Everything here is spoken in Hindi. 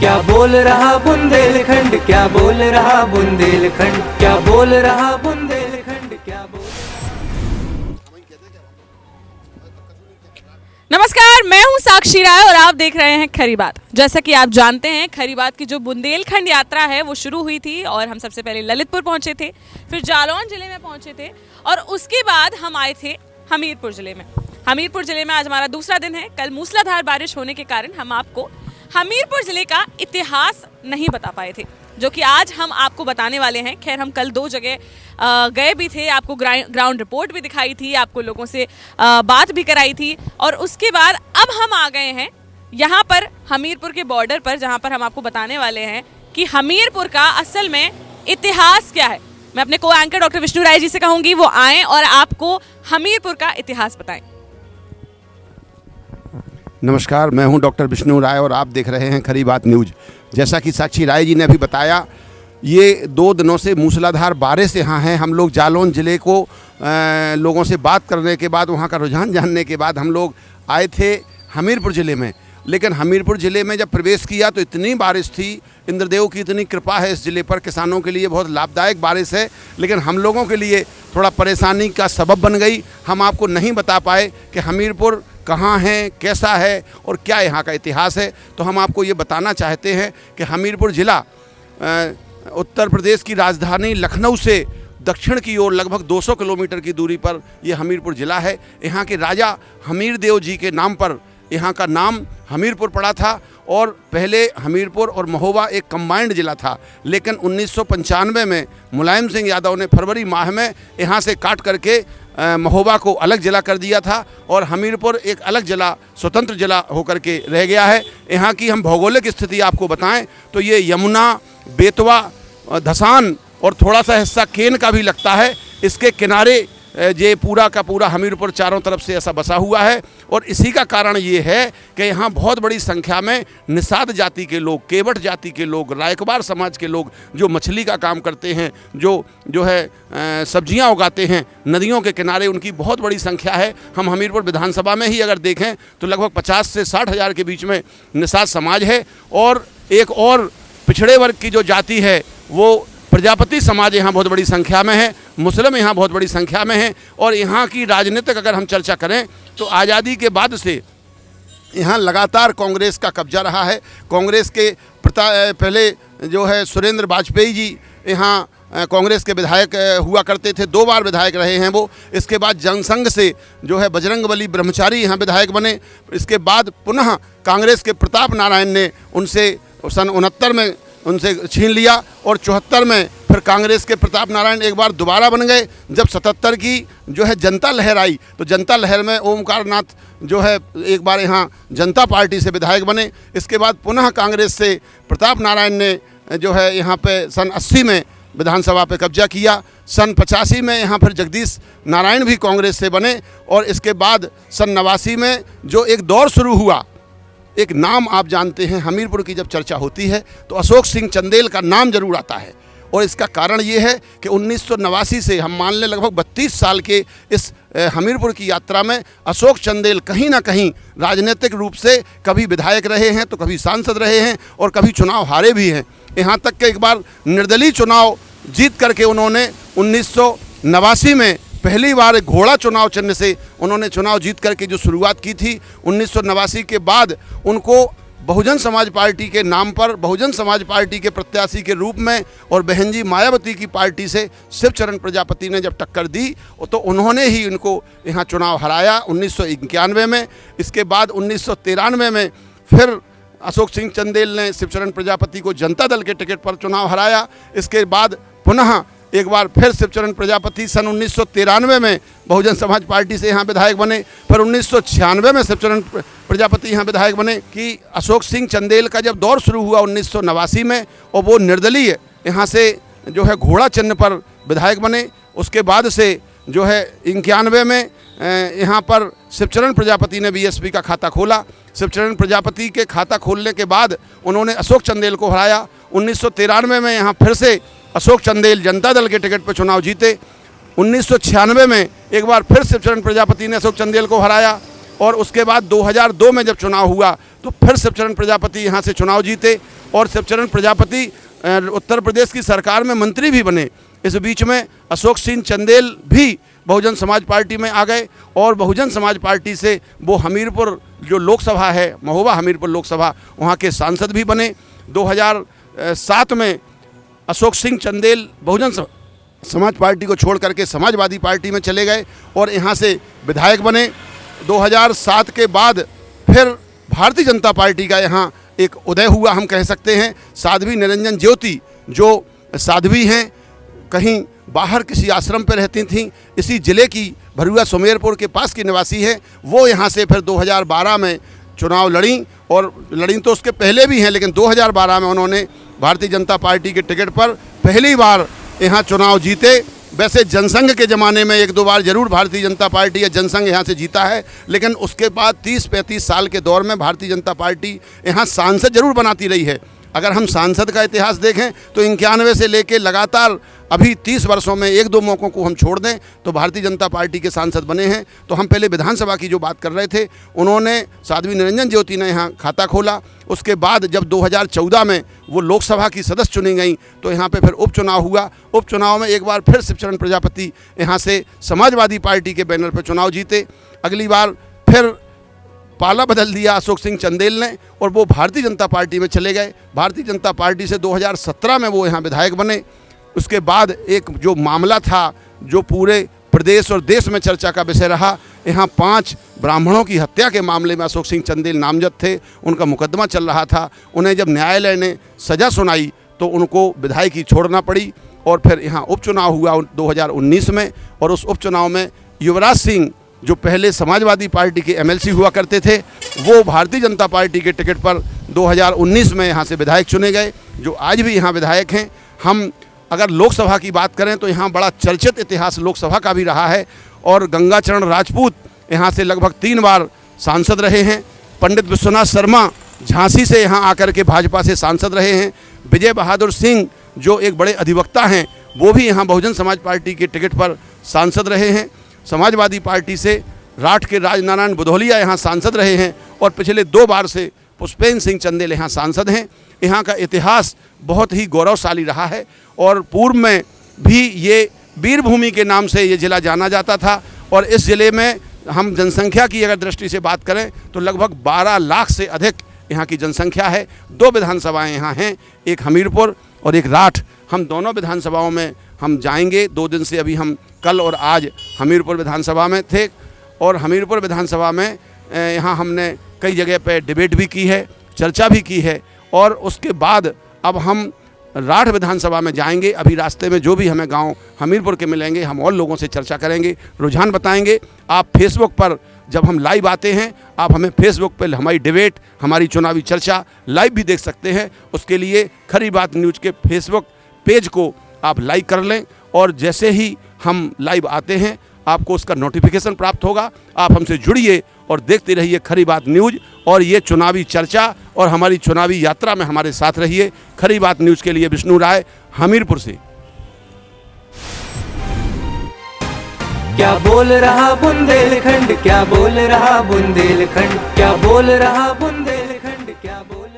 क्या बोल रहा बुंदेलखंड, क्या बोल रहा बुंदेलखंड, क्या बोल रहा बुंदेलखंड, क्या बोल। नमस्कार, मैं हूं साक्षी राय और आप देख रहे हैं खरी बात। जैसा कि आप जानते हैं, खरी बात की जो बुंदेलखंड यात्रा है वो शुरू हुई थी और हम सबसे पहले ललितपुर पहुंचे थे, फिर जालौन जिले में पहुंचे थे और उसके बाद हम आए थे हमीरपुर जिले में। हमीरपुर जिले में आज हमारा दूसरा दिन है। कल मूसलाधार बारिश होने के कारण हम आपको हमीरपुर जिले का इतिहास नहीं बता पाए थे, जो कि आज हम आपको बताने वाले हैं। खैर, हम कल 2 जगह गए भी थे, आपको ग्राउंड रिपोर्ट भी दिखाई थी, आपको लोगों से बात भी कराई थी और उसके बाद अब हम आ गए हैं यहाँ पर हमीरपुर के बॉर्डर पर, जहाँ पर हम आपको बताने वाले हैं कि हमीरपुर का असल में इतिहास क्या है। मैं अपने को एंकर डॉक्टर विष्णु राय जी से कहूँगी वो आएँ और आपको हमीरपुर का इतिहास बताएं। नमस्कार, मैं हूं डॉक्टर विष्णु राय और आप देख रहे हैं खरी बात न्यूज़। जैसा कि साक्षी राय जी ने अभी बताया, ये 2 दिनों से मूसलाधार बारिश यहाँ है। हम लोग जालौन ज़िले को लोगों से बात करने के बाद, वहाँ का रुझान जानने के बाद हम लोग आए थे हमीरपुर ज़िले में। लेकिन हमीरपुर ज़िले में जब प्रवेश किया तो इतनी बारिश थी, इंद्रदेव की इतनी कृपा है इस ज़िले पर, किसानों के लिए बहुत लाभदायक बारिश है, लेकिन हम लोगों के लिए थोड़ा परेशानी का सबब बन गई। हम आपको नहीं बता पाए कि हमीरपुर कहाँ है, कैसा है और क्या यहाँ का इतिहास है। तो हम आपको ये बताना चाहते हैं कि हमीरपुर ज़िला उत्तर प्रदेश की राजधानी लखनऊ से दक्षिण की ओर लगभग 200 किलोमीटर की दूरी पर ये हमीरपुर ज़िला है। यहाँ के राजा हमीरदेव जी के नाम पर यहाँ का नाम हमीरपुर पड़ा था और पहले हमीरपुर और महोबा एक कंबाइंड ज़िला था। लेकिन 1995 में मुलायम सिंह यादव ने फरवरी माह में यहाँ से काट करके महोबा को अलग ज़िला कर दिया था और हमीरपुर एक अलग ज़िला, स्वतंत्र ज़िला होकर के रह गया है। यहाँ की हम भौगोलिक स्थिति आपको बताएं तो ये यमुना, बेतवा, धसान और थोड़ा सा हिस्सा केन का भी लगता है, इसके किनारे ये पूरा का पूरा हमीरपुर चारों तरफ से ऐसा बसा हुआ है। और इसी का कारण ये है कि यहाँ बहुत बड़ी संख्या में निषाद जाति के लोग, केवट जाति के लोग, रायकबार समाज के लोग जो मछली का काम करते हैं, जो है सब्जियाँ उगाते हैं नदियों के किनारे, उनकी बहुत बड़ी संख्या है। हम हमीरपुर विधानसभा में ही अगर देखें तो लगभग 50 से 60 हज़ार के बीच में निषाद समाज है। और एक और पिछड़े वर्ग की जो जाति है वो प्रजापति समाज यहाँ बहुत बड़ी संख्या में है, मुस्लिम यहाँ बहुत बड़ी संख्या में है। और यहाँ की राजनीतिक अगर हम चर्चा करें तो आज़ादी के बाद से यहाँ लगातार कांग्रेस का कब्जा रहा है। कांग्रेस के पहले जो है सुरेंद्र वाजपेयी जी यहाँ कांग्रेस के विधायक हुआ करते थे, 2 बार विधायक रहे हैं वो। इसके बाद जनसंघ से जो है बजरंगबली ब्रह्मचारी यहाँ विधायक बने। इसके बाद पुनः कांग्रेस के प्रताप नारायण ने उनसे सन 69 में उनसे छीन लिया और 74 में फिर कांग्रेस के प्रताप नारायण एक बार दोबारा बन गए। जब 77 की जो है जनता लहर आई तो जनता लहर में ओमकार नाथ जो है एक बार यहाँ जनता पार्टी से विधायक बने। इसके बाद पुनः कांग्रेस से प्रताप नारायण ने जो है यहाँ पे सन 80 में विधानसभा पे कब्जा किया। सन 85 में यहाँ फिर जगदीश नारायण भी कांग्रेस से बने और इसके बाद सन 89 में जो एक दौर शुरू हुआ, एक नाम आप जानते हैं, हमीरपुर की जब चर्चा होती है तो अशोक सिंह चंदेल का नाम जरूर आता है। और इसका कारण ये है कि 1989 से हम मान लें लगभग 32 साल के इस हमीरपुर की यात्रा में अशोक चंदेल कहीं ना कहीं राजनीतिक रूप से कभी विधायक रहे हैं तो कभी सांसद रहे हैं और कभी चुनाव हारे भी हैं। यहाँ तक कि एक बार निर्दलीय चुनाव जीत करके उन्होंने 1989 में पहली बार घोड़ा चुनाव चिन्ह से उन्होंने चुनाव जीत करके जो शुरुआत की थी। 1989 के बाद उनको बहुजन समाज पार्टी के नाम पर, बहुजन समाज पार्टी के प्रत्याशी के रूप में और बहन जी मायावती की पार्टी से शिवचरण प्रजापति ने जब टक्कर दी तो उन्होंने ही इनको यहाँ चुनाव हराया 1991 में। इसके बाद 1993 में फिर अशोक सिंह चंदेल ने शिवचरण प्रजापति को जनता दल के टिकट पर चुनाव हराया। इसके बाद पुनः एक बार फिर शिवचरण प्रजापति सन 1993 में बहुजन समाज पार्टी से यहाँ विधायक बने। फिर 1996 में शिवचरण प्रजापति यहाँ विधायक बने कि अशोक सिंह चंदेल का जब दौर शुरू हुआ 1989 में और वो निर्दलीय यहाँ से जो है घोड़ा चिन्ह पर विधायक बने। उसके बाद से जो है 91 में यहाँ पर शिवचरण प्रजापति ने बीएसपी का खाता खोला। शिवचरण प्रजापति के खाता खोलने के बाद उन्होंने अशोक चंदेल को हराया। 1993 में यहाँ फिर से अशोक चंदेल जनता दल के टिकट पर चुनाव जीते। 1996 में एक बार फिर शिवचरण प्रजापति ने अशोक चंदेल को हराया और उसके बाद 2002 में जब चुनाव हुआ तो फिर शिवचरण प्रजापति यहाँ से चुनाव जीते और शिवचरण प्रजापति उत्तर प्रदेश की सरकार में मंत्री भी बने। इस बीच में अशोक सिंह चंदेल भी बहुजन समाज पार्टी में आ गए और बहुजन समाज पार्टी से वो हमीरपुर जो लोकसभा है, महोबा हमीरपुर लोकसभा, वहाँ के सांसद भी बने। 2007 में अशोक सिंह चंदेल बहुजन समाज पार्टी को छोड़ करके समाजवादी पार्टी में चले गए और यहाँ से विधायक बने। 2007 के बाद फिर भारतीय जनता पार्टी का यहाँ एक उदय हुआ, हम कह सकते हैं। साध्वी निरंजन ज्योति जो साध्वी हैं, कहीं बाहर किसी आश्रम पर रहती थीं, इसी ज़िले की भरुआ सुमेरपुर के पास की निवासी हैं, वो यहाँ से फिर 2012 में चुनाव लड़ी और लड़ी तो उसके पहले भी हैं, लेकिन 2012 में उन्होंने भारतीय जनता पार्टी के टिकट पर पहली बार यहाँ चुनाव जीते। वैसे जनसंघ के ज़माने में एक दो बार जरूर भारतीय जनता पार्टी या जनसंघ यहाँ से जीता है, लेकिन उसके बाद 30-35 साल के दौर में भारतीय जनता पार्टी यहाँ सांसद जरूर बनाती रही है। अगर हम सांसद का इतिहास देखें तो 91 से लेकर लगातार अभी 30 वर्षों में एक दो मौक़ों को हम छोड़ दें तो भारतीय जनता पार्टी के सांसद बने हैं। तो हम पहले विधानसभा की जो बात कर रहे थे, उन्होंने साध्वी निरंजन ज्योति ने यहाँ खाता खोला। उसके बाद जब 2014 में वो लोकसभा की सदस्य चुनी गई तो यहाँ पे फिर उपचुनाव हुआ। उपचुनाव में एक बार फिर शिवचरण प्रजापति यहाँ से समाजवादी पार्टी के बैनर पर चुनाव जीते। अगली बार फिर पाला बदल दिया अशोक सिंह चंदेल ने और वो भारतीय जनता पार्टी में चले गए। भारतीय जनता पार्टी से 2017 में वो यहाँ विधायक बने। उसके बाद एक जो मामला था, जो पूरे प्रदेश और देश में चर्चा का विषय रहा, यहाँ 5 ब्राह्मणों की हत्या के मामले में अशोक सिंह चंदेल नामजद थे, उनका मुकदमा चल रहा था। उन्हें जब न्यायालय ने सज़ा सुनाई तो उनको विधायकी छोड़ना पड़ी और फिर यहाँ उपचुनाव हुआ 2019 में। और उस उपचुनाव में युवराज सिंह जो पहले समाजवादी पार्टी के एमएलसी हुआ करते थे, वो भारतीय जनता पार्टी के टिकट पर 2019 में यहाँ से विधायक चुने गए, जो आज भी यहाँ विधायक हैं। हम अगर लोकसभा की बात करें तो यहाँ बड़ा चर्चित इतिहास लोकसभा का भी रहा है और गंगाचरण राजपूत यहाँ से लगभग 3 बार सांसद रहे हैं। पंडित विश्वनाथ शर्मा झांसी से यहाँ आकर के भाजपा से सांसद रहे हैं। विजय बहादुर सिंह जो एक बड़े अधिवक्ता हैं, वो भी यहाँ बहुजन समाज पार्टी के टिकट पर सांसद रहे हैं। समाजवादी पार्टी से राठ के राजनारायण बुधौलिया यहाँ सांसद रहे हैं और पिछले 2 बार से पुष्पेंद्र सिंह चंदेल यहाँ सांसद हैं। यहाँ का इतिहास बहुत ही गौरवशाली रहा है और पूर्व में भी ये वीरभूमि के नाम से ये ज़िला जाना जाता था। और इस ज़िले में हम जनसंख्या की अगर दृष्टि से बात करें तो लगभग 12 लाख से अधिक यहाँ की जनसंख्या है। 2 विधानसभाएँ यहाँ हैं, एक हमीरपुर और एक राठ। हम दोनों विधानसभाओं में हम जाएंगे। 2 दिन से अभी हम कल और आज हमीरपुर विधानसभा में थे और हमीरपुर विधानसभा में यहाँ हमने कई जगह पे डिबेट भी की है, चर्चा भी की है और उसके बाद अब हम राठ विधानसभा में जाएंगे। अभी रास्ते में जो भी हमें गांव हमीरपुर के मिलेंगे, हम और लोगों से चर्चा करेंगे, रुझान बताएंगे। आप फेसबुक पर जब हम लाइव आते हैं, आप हमें फेसबुक पर हमारी डिबेट, हमारी चुनावी चर्चा लाइव भी देख सकते हैं। उसके लिए खरी बात न्यूज़ के फेसबुक पेज को आप लाइक कर लें और जैसे ही हम लाइव आते हैं आपको उसका नोटिफिकेशन प्राप्त होगा। आप हमसे जुड़िए और देखते रहिए खरी बात न्यूज़ और ये चुनावी चर्चा और हमारी चुनावी यात्रा में हमारे साथ रहिए। खरी बात न्यूज़ के लिए विष्णु राय, हमीरपुर से। क्या बोल रहा बुंदेलखंड, क्या बोल रहा बुंदेलखंड, क्या बोल रहा बुंदेलखंड, क्या बोल